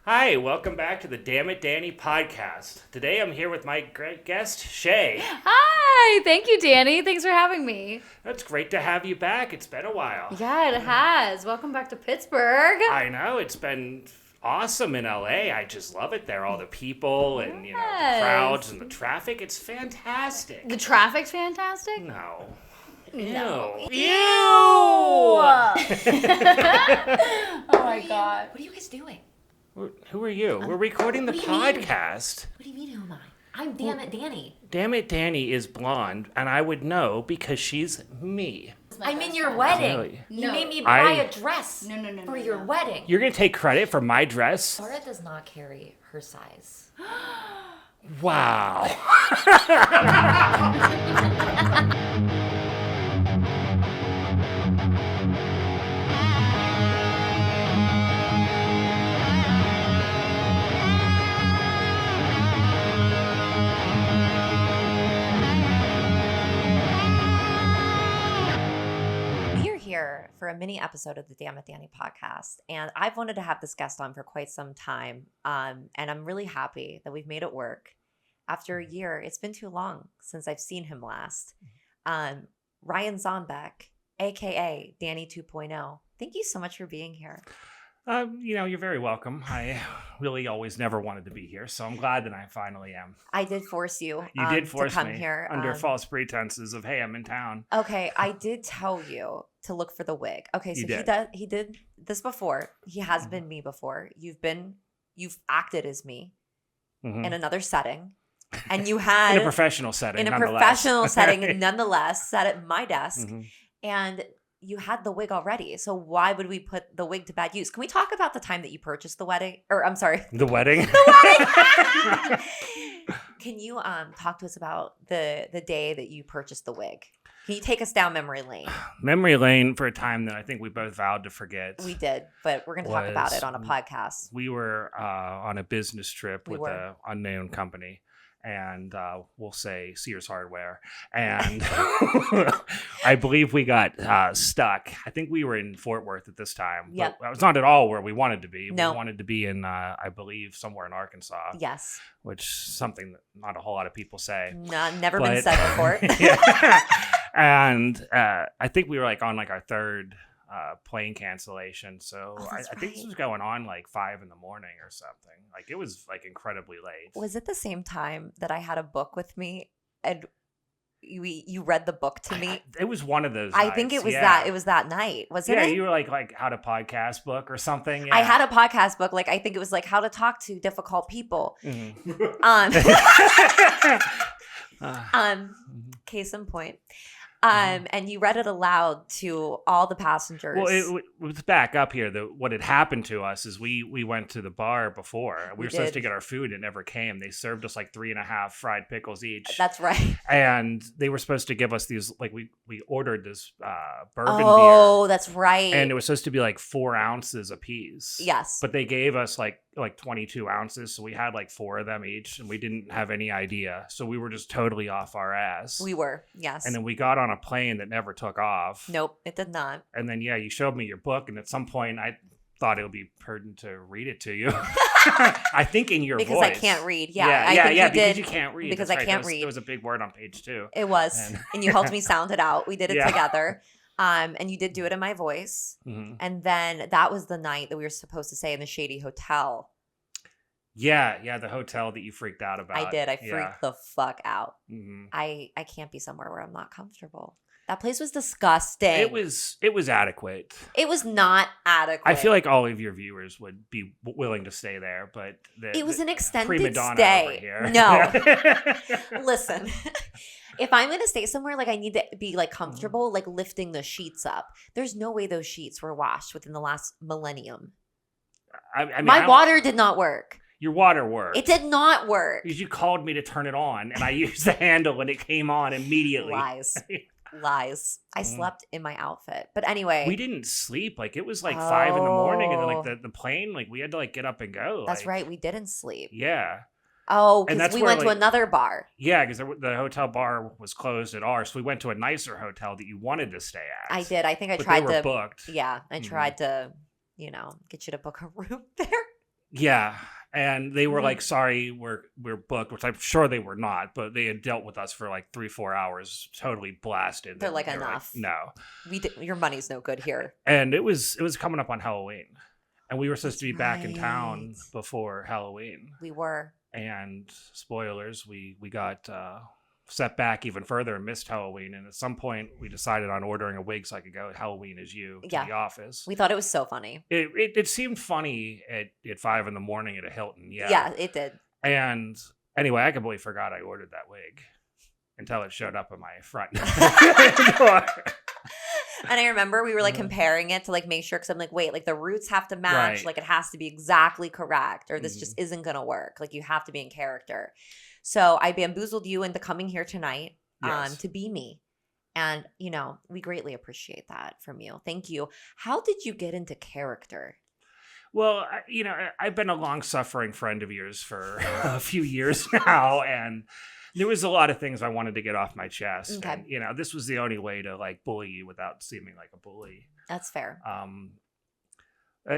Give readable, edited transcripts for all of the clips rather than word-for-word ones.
Hi, welcome back to the Dammit Danii Podcast. Today I'm here with my great guest, Shay. Hi, thank you, Danny. Thanks for having me. It's great to have you back. It's been a while. Yeah, it has. Welcome back to Pittsburgh. I know, it's been awesome in LA. I just love it there. All the people and, the crowds and the traffic. It's fantastic. The traffic's fantastic? No. No. Ew. Oh my God. What are you guys doing? Who are you? We're recording the what do you mean? podcast. What do you mean, who am I? I'm Dammit Danii. Dammit Danii is blonde, and I would know because she's me. I'm in your wedding. Really? You No. made me buy a dress for your wedding. You're going to take credit for my dress? Laura does not carry her size. Wow. For a mini episode of the Dammit Danii Podcast, and I've wanted to have this guest on for quite some time, and I'm really happy that we've made it work. After a year, it's been too long since I've seen him last. Ryan Zombek, a.k.a. Danii 2.0. Thank you so much for being here. You're very welcome. I really always never wanted to be here, so I'm glad that I finally am. I did force you. You did force to come me here under false pretenses of, hey, I'm in town. Okay, I did tell you to look for the wig. Okay, so he did this before. He has been me before. You've acted as me in another setting, and you had in a professional setting. Nonetheless, sat at my desk, and you had the wig already. So why would we put the wig to bad use? Can we talk about the time that you purchased the wedding? Or I'm sorry, the wedding. The wedding. Can you talk to us about the day that you purchased the wig? Can you take us down memory lane? Memory lane for a time that I think we both vowed to forget. We did, but we're going to talk about it on a podcast. We were on a business trip with an unknown company, and we'll say Sears Hardware. And I believe we got stuck. I think we were in Fort Worth at this time. Yep. But it was not at all where we wanted to be. No. We wanted to be in, I believe, somewhere in Arkansas. Yes. Which is something that not a whole lot of people say. Never been said before. And I think we were on our third plane cancellation. So I think this was going on 5 a.m. or something. It was incredibly late. Was it the same time that I had a book with me and you read the book to me? It was one of those I nights. think it was that. It was that night. Wasn't it? Yeah, you were like how to podcast book or something. Yeah. I had a podcast book. I think it was how to talk to difficult people. Case in point. And you read it aloud to all the passengers. Well, let's back up here. What had happened to us is we went to the bar before. We were supposed to get our food. It never came. They served us 3.5 fried pickles each. That's right. And they were supposed to give us these, we ordered this bourbon beer. Oh, that's right. And it was supposed to be 4 ounces a piece. Yes. But they gave us 22 ounces. So we had 4 of them each, and we didn't have any idea. So we were just totally off our ass. We were, yes. And then we got on a plane that never took off. Nope, it did not. And then, you showed me your book. And at some point, I thought it would be prudent to read it to you. I think in your because voice. I can't read. Because you can't read. Because That's I can't right. read. There was a big word on page 2. It was. And you helped me sound it out. We did it together. And you did do it in my voice. Mm-hmm. And then that was the night that we were supposed to stay in the shady hotel. Yeah, the hotel that you freaked out about. I did. I freaked the fuck out. Mm-hmm. I can't be somewhere where I'm not comfortable. That place was disgusting. It was adequate. It was not adequate. I feel like all of your viewers would be willing to stay there, but it was an extended prima donna stay. over here. No, listen. If I'm gonna stay somewhere, I need to be comfortable, lifting the sheets up. There's no way those sheets were washed within the last millennium. I mean, my water did not work. Your water worked. It did not work. Because you called me to turn it on, and I used the handle, and it came on immediately. Lies. I slept in my outfit. But anyway. We didn't sleep. It was 5 in the morning, and then the plane, we had to get up and go. That's right. We didn't sleep. Yeah. Oh, because we went to another bar. Yeah, because the hotel bar was closed at ours. So we went to a nicer hotel that you wanted to stay at. I did. I think I tried they were to. booked. Yeah. I tried to, get you to book a room there. Yeah. And they were like, sorry, we're booked, which I'm sure they were not, but they had dealt with us for like 3-4 hours, totally blasted. They're like, enough. No. Your money's no good here. And it was coming up on Halloween. And we were supposed to be back in town right. before Halloween. We were. And spoilers, we got set back even further and missed Halloween. And at some point, we decided on ordering a wig so I could go Halloween as you to the office. We thought it was so funny. It seemed funny at 5 a.m. at a Hilton. Yeah. Yeah, it did. And anyway, I completely forgot I ordered that wig until it showed up in my front door. And I remember we were like comparing it to like make sure, because I'm like, wait, like the roots have to match. Right. Like it has to be exactly correct, or this just isn't going to work. Like you have to be in character. So I bamboozled you into coming here tonight to be me. And, you know, we greatly appreciate that from you. Thank you. How did you get into character? Well, you know, I've been a long-suffering friend of yours for a few years now, and there was a lot of things I wanted to get off my chest. Okay. And, you know, this was the only way to like bully you without seeming like a bully. That's fair.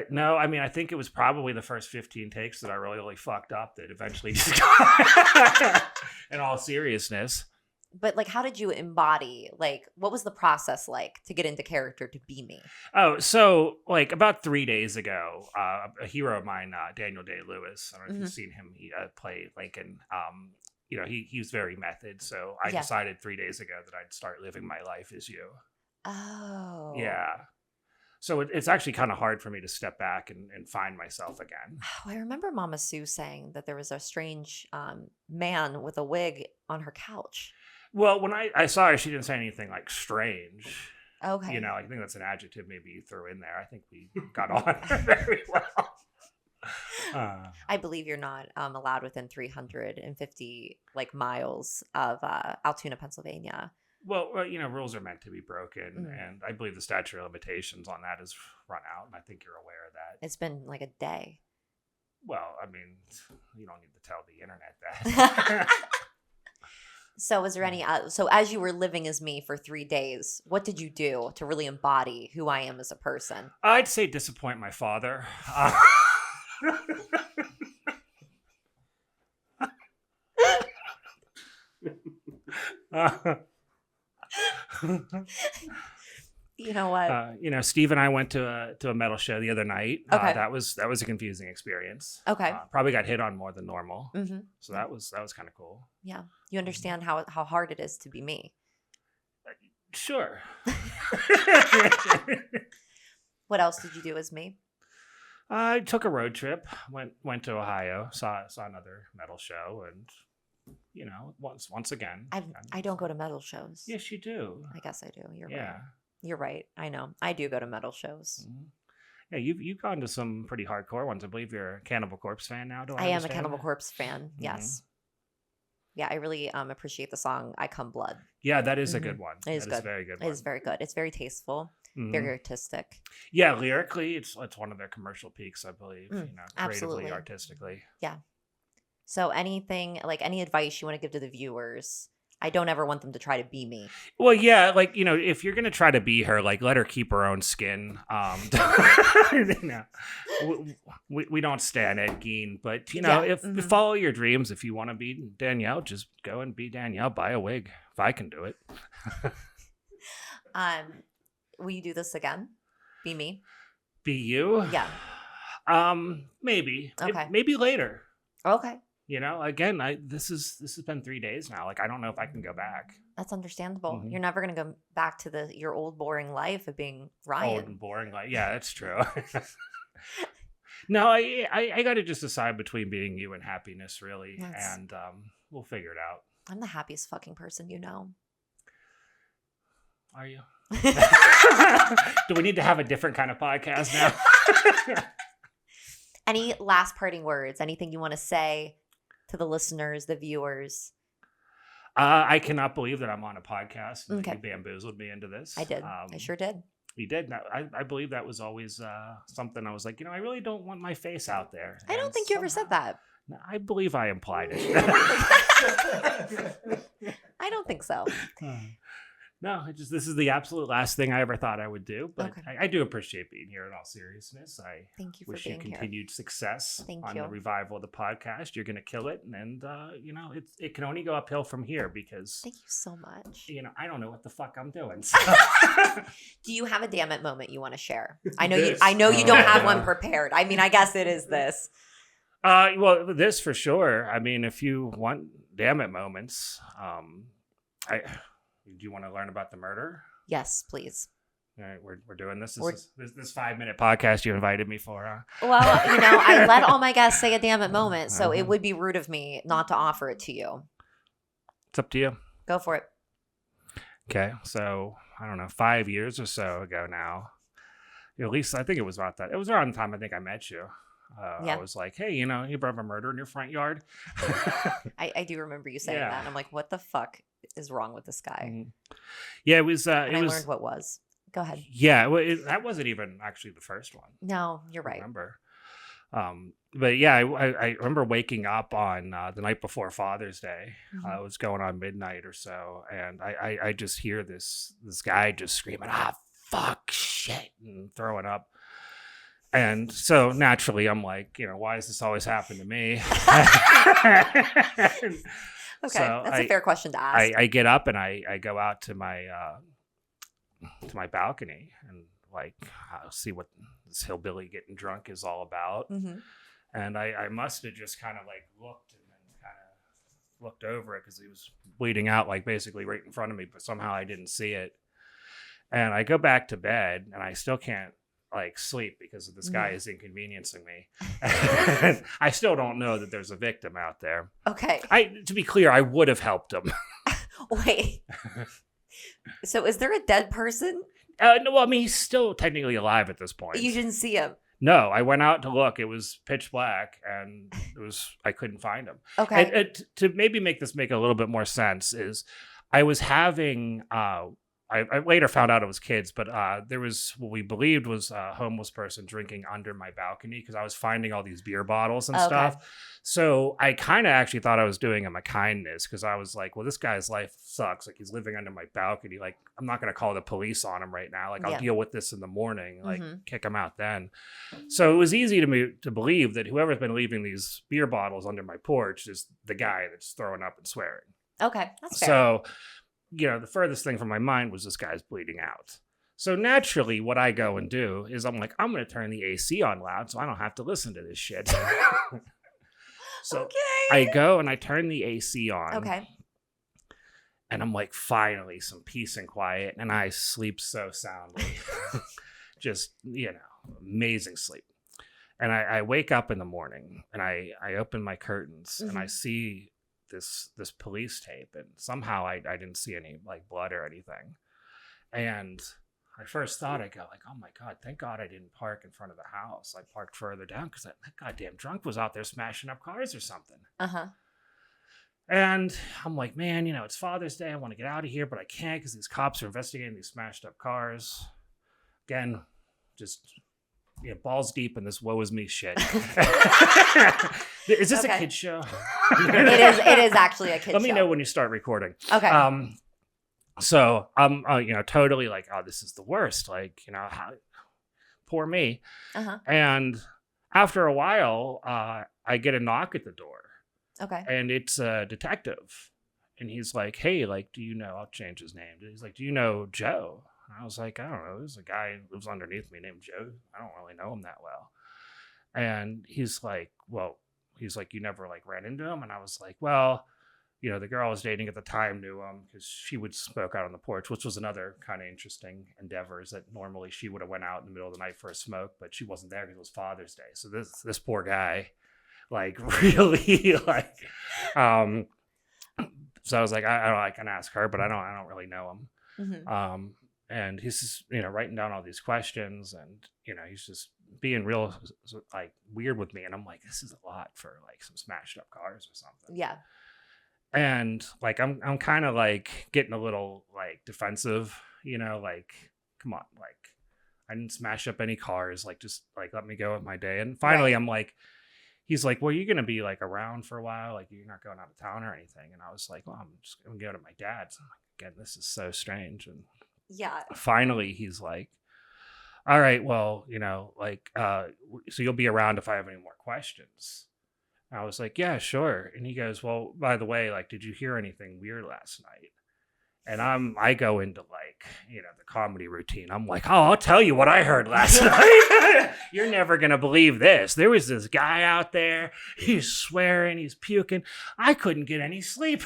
No, I mean, I think it was probably the first 15 takes that I really fucked up that eventually just got in all seriousness. But like, how did you embody, like, what was the process like to get into character to be me? Oh, so like about 3 days ago, a hero of mine, Daniel Day-Lewis, I don't know if you've seen him, he play Lincoln. You know, he was very method. So I decided 3 days ago that I'd start living my life as you. Oh. Yeah. So it's actually kind of hard for me to step back and find myself again. Oh, I remember Mama Sue saying that there was a strange man with a wig on her couch. Well, when I saw her, she didn't say anything like strange. Okay. You know, I think that's an adjective maybe you threw in there. I think we got on very well. I believe you're not allowed within 350 like miles of Altoona, Pennsylvania. Well, you know, rules are meant to be broken, and I believe the statute of limitations on that has run out, and I think you're aware of that. It's been like a day. Well, I mean, you don't need to tell the internet that. So was there any, so as you were living as me for 3 days, what did you do to really embody who I am as a person? I'd say disappoint my father. You know what? You know, Steve and I went to a metal show the other night. Okay. That was a confusing experience. Okay. Probably got hit on more than normal. Mm-hmm. So that was kind of cool. Yeah. You understand how hard it is to be me. Sure. What else did you do as me? I took a road trip. Went to Ohio. Saw another metal show, and you know, once again. I don't go to metal shows. Yes, you do. I guess I do. You're yeah. right. You're right. I know. I do go to metal shows. Mm-hmm. Yeah, you've gone to some pretty hardcore ones. I believe you're a Cannibal Corpse fan now. I am a Cannibal Corpse fan. Yes. Yeah, I really appreciate the song "I Come Blood." Yeah, that is a good one. It is good. good. Is very good. It is very good. It's very tasteful, very artistic. Yeah, lyrically, it's one of their commercial peaks, I believe. You know, creatively, absolutely. artistically. Yeah. So anything, like any advice you want to give to the viewers? I don't ever want them to try to be me. Well, yeah, like, you know, if you're going to try to be her, like, let her keep her own skin. You know, we don't stand at Geen, but, you know, if follow your dreams. If you want to be Danielle, just go and be Danielle. Buy a wig if I can do it. Will you do this again? Be me? Be you? Yeah. Maybe. Okay. Maybe later. Okay. You know, again, this has been 3 days now. Like, I don't know if I can go back. That's understandable. You're never going to go back to your old boring life of being Ryan. Old and boring life. Yeah, that's true. No, I got to just decide between being you and happiness, really. And we'll figure it out. I'm the happiest fucking person you know. Are you? Do we need to have a different kind of podcast now? Any last parting words? Anything you want to say to the listeners, the viewers? I cannot believe that I'm on a podcast. And okay. You bamboozled me into this. I did. I sure did. You did. I believe that was always something I was like, you know, I really don't want my face out there. I don't think you ever said that. I believe I implied it. I don't think so. No, this is the absolute last thing I ever thought I would do, but Okay. I do appreciate being here in all seriousness. I Thank you for wish you being here. continued success Thank on you. the revival of the podcast. You're going to kill it. And, it can only go uphill from here because, Thank you so much. I don't know what the fuck I'm doing. So. Do you have a Dammit moment you want to share? I know This. you don't have one prepared. I mean, I guess it is this. Well, this for sure. I mean, if you want Dammit moments, do you want to learn about the murder? Yes, please. All right, we're doing this. This 5-minute podcast you invited me for, huh? Well, I let all my guests say a Dammit moment, so it would be rude of me not to offer it to you. It's up to you. Go for it. Okay, so I don't know, 5 years or so ago now. At least I think it was about that. It was around the time I think I met you. I was like, hey, you ever have a murder in your front yard? I do remember you saying that. And I'm like, what the fuck is wrong with this guy? Mm-hmm. Yeah, it was. I learned what was. Go ahead. Yeah, well, that wasn't even actually the first one. No, you're right. I remember. But yeah, I remember waking up on the night before Father's Day. Mm-hmm. It was going on midnight or so, and I just hear this guy just screaming, fuck, shit, and throwing up. And so naturally, I'm like, why does this always happen to me? Okay, so that's a fair question to ask. I get up and I go out to my balcony and I'll see what this hillbilly getting drunk is all about. Mm-hmm. And I must have just kind of looked and then kind of looked over it because he was bleeding out basically right in front of me, but somehow I didn't see it. And I go back to bed and I still can't sleep because this guy is inconveniencing me. And I still don't know that there's a victim out there. Okay. To be clear, I would have helped him. Wait. So is there a dead person? No, I mean, he's still technically alive at this point. You didn't see him? No, I went out to look. It was pitch black and I couldn't find him. Okay. And to maybe make this make a little bit more sense is I was having... I later found out it was kids, but there was what we believed was a homeless person drinking under my balcony because I was finding all these beer bottles and stuff. So I kind of actually thought I was doing him a kindness because I was like, well, this guy's life sucks. He's living under my balcony. I'm not going to call the police on him right now. I'll deal with this in the morning, kick him out then. So it was easy to me to believe that whoever's been leaving these beer bottles under my porch is the guy that's throwing up and swearing. Okay, that's fair. So... the furthest thing from my mind was this guy's bleeding out. So naturally, what I go and do is I'm like, I'm going to turn the AC on loud so I don't have to listen to this shit. So I go and I turn the AC on. Okay. And I'm like, finally, some peace and quiet. And I sleep so soundly. Just, amazing sleep. And I wake up in the morning and I open my curtains and I see... this police tape, and somehow I didn't see any blood or anything. And I first thought, I go oh my God, thank God I didn't park in front of the house. I parked further down because that goddamn drunk was out there smashing up cars or something. And I'm like, man, it's Father's Day. I want to get out of here, but I can't because these cops are investigating these smashed up cars. Again, just balls deep in this woe is me shit. Is this a kid show? It is actually a kid show. Let me know when you start recording. Okay. So I'm totally this is the worst. Poor me. And after a while, I get a knock at the door. Okay. And it's a detective. And he's like, hey, do you know, I'll change his name. He's like, do you know Joe? And I was like, I don't know. There's a guy who lives underneath me named Joe. I don't really know him that well. And he's like, you never ran into him? And I was like, well, the girl I was dating at the time knew him because she would smoke out on the porch, which was another kind of interesting endeavor, is that normally she would have went out in the middle of the night for a smoke, but she wasn't there because it was Father's Day. So this poor guy, really so I was like, I can ask her, but I don't really know him. And he's just, writing down all these questions and, he's just being real, weird with me. And I'm like, this is a lot for some smashed up cars or something. Yeah. And I'm kind of getting a little defensive, come on, I didn't smash up any cars. Just let me go with my day. And finally I'm like, he's like, well, you're going to be like around for a while. Like you're not going out of town or anything. And I was like, well, I'm just going to go to my dad's. I'm like, again, this is so strange. And Yeah. finally he's like, all right, well, like, so you'll be around if I have any more questions. And I was like, yeah, sure. And he goes, well, by the way, like, did you hear anything weird last night? And I go into like, the comedy routine. I'm like, oh, I'll tell you what I heard last night. You're never going to believe this. There was this guy out there. He's swearing, he's puking. I couldn't get any sleep.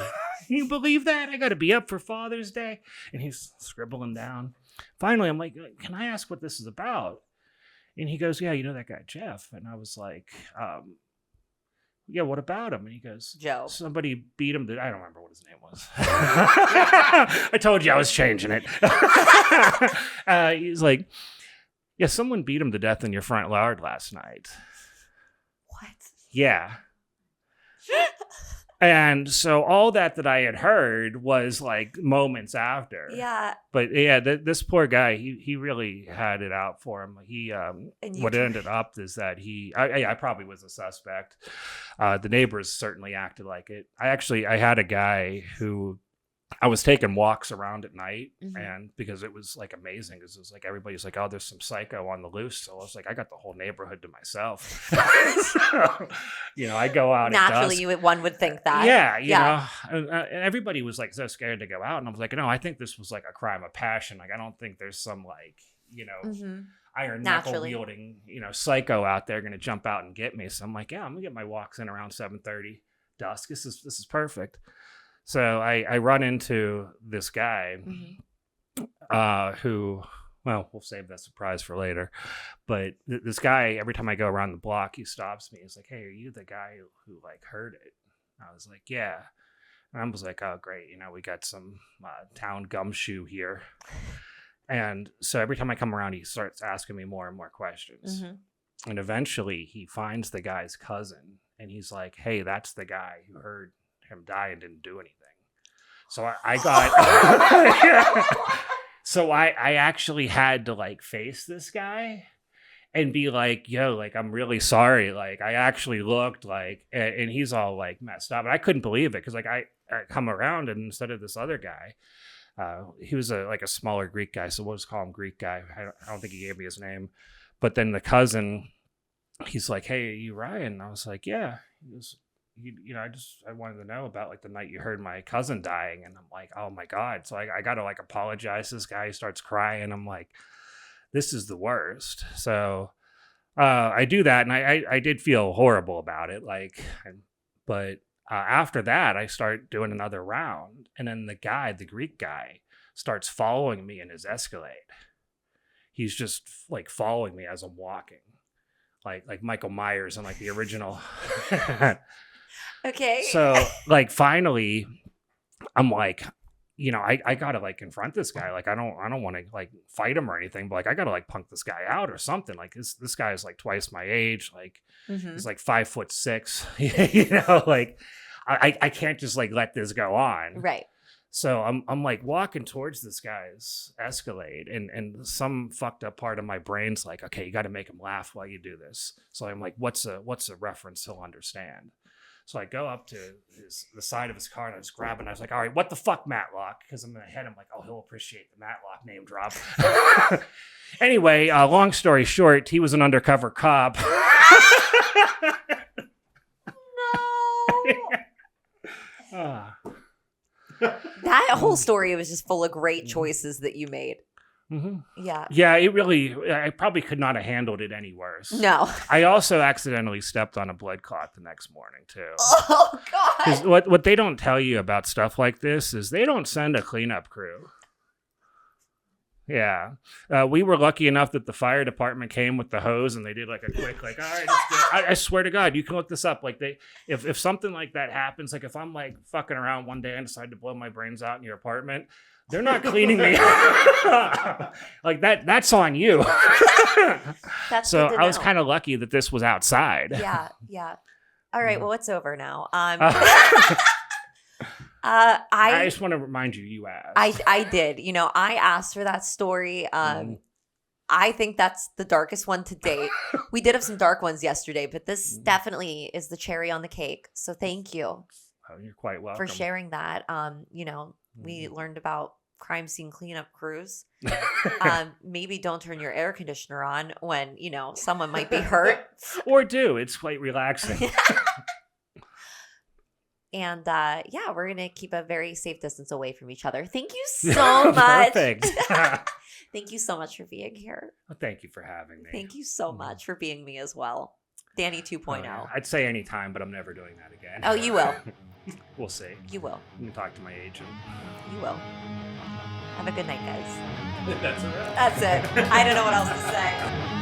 You believe that? I got to be up for Father's Day. And he's scribbling down. Finally, I'm like, can I ask what this is about? And he goes, yeah, that guy, Jeff. And I was like, yeah, what about him? And he goes, Joe. Somebody beat him. I don't remember what his name was. I told you I was changing it. He's like, yeah, someone beat him to death in your front yard last night. What? Yeah. And so all that I had heard was like moments after. Yeah. But yeah, this poor guy, he really had it out for him. He what ended up is that I probably was a suspect. The neighbors certainly acted like it. I had a guy who I was taking walks around at night, and because it was like amazing, because it was like everybody's like, oh, there's some psycho on the loose. So I was like, I got the whole neighborhood to myself. So, I go out naturally, one would think that. Yeah, and everybody was like so scared to go out, and I was like, no, I think this was like a crime of passion. Like I don't think there's some like iron knuckle wielding psycho out there going to jump out and get me. So I'm like, yeah, I'm gonna get my walks in around 7:30 dusk. This is perfect. So I run into this guy who, well, we'll save that surprise for later. But this guy, every time I go around the block, he stops me. He's like, hey, are you the guy who like heard it? I was like, yeah. And I was like, oh, great. We got some town gumshoe here. And so every time I come around, he starts asking me more and more questions. And eventually he finds the guy's cousin. And he's like, hey, that's the guy who heard him die and didn't do anything. So I got so I actually had to like face this guy and be like, yo, like I'm really sorry, like I actually looked like, and he's all like messed up, and I couldn't believe it because like I come around and instead of this other guy, he was a smaller Greek guy, so we'll just call him Greek guy. I don't think he gave me his name. But then the cousin, he's like, hey, are you Ryan? And I was like, yeah. He was, I wanted to know about like the night you heard my cousin dying. And I'm like, oh my God. So I got to like apologize to this guy. He starts crying. I'm like, this is the worst. So I do that. And I did feel horrible about it. But after that, I start doing another round. And then the Greek guy starts following me in his Escalade. He's just like following me as I'm walking. Like Michael Myers in like the original. Okay. So like finally I'm like, I gotta like confront this guy. Like I don't want to like fight him or anything, but like I gotta like punk this guy out or something. Like this guy is like twice my age. Like he's like 5'6". Like I can't just like let this go on. Right. So I'm like walking towards this guy's Escalade, and some fucked up part of my brain's like, okay, you got to make him laugh while you do this. So I'm like, what's a reference he'll understand? So I go up to the side of his car and I just grab it. And I was like, all right, what the fuck, Matlock? Because in my head, I'm like, oh, he'll appreciate the Matlock name drop. Anyway, long story short, he was an undercover cop. No. That whole story was just full of great choices that you made. Mm-hmm. Yeah. Yeah, I probably could not have handled it any worse. No. I also accidentally stepped on a blood clot the next morning, too. Oh, God. Because what they don't tell you about stuff like this is they don't send a cleanup crew. Yeah. We were lucky enough that the fire department came with the hose and they did like a quick, like, all right, I swear to God, you can look this up. Like if something like that happens, like if I'm like fucking around one day and decide to blow my brains out in your apartment, they're not cleaning me. Like that's on you. That's so I was kind of lucky that this was outside. Yeah. Yeah. All right. Well, it's over now. I just want to remind you asked. I did. I asked for that story. I think that's the darkest one to date. We did have some dark ones yesterday, but this definitely is the cherry on the cake. So thank you Oh, you're quite welcome. for sharing that. We learned about crime scene cleanup crews. Maybe don't turn your air conditioner on when, someone might be hurt. Or do. It's quite relaxing. And we're going to keep a very safe distance away from each other. Thank you so much. Perfect. Thank you so much for being here. Well, thank you for having me. Thank you so much for being me as well. Danii 2.0. Yeah. I'd say anytime, but I'm never doing that again. Oh, you will. We'll see. You will. I'm going to talk to my agent. You will. Have a good night, guys. That's all right. That's it. I don't know what else to say.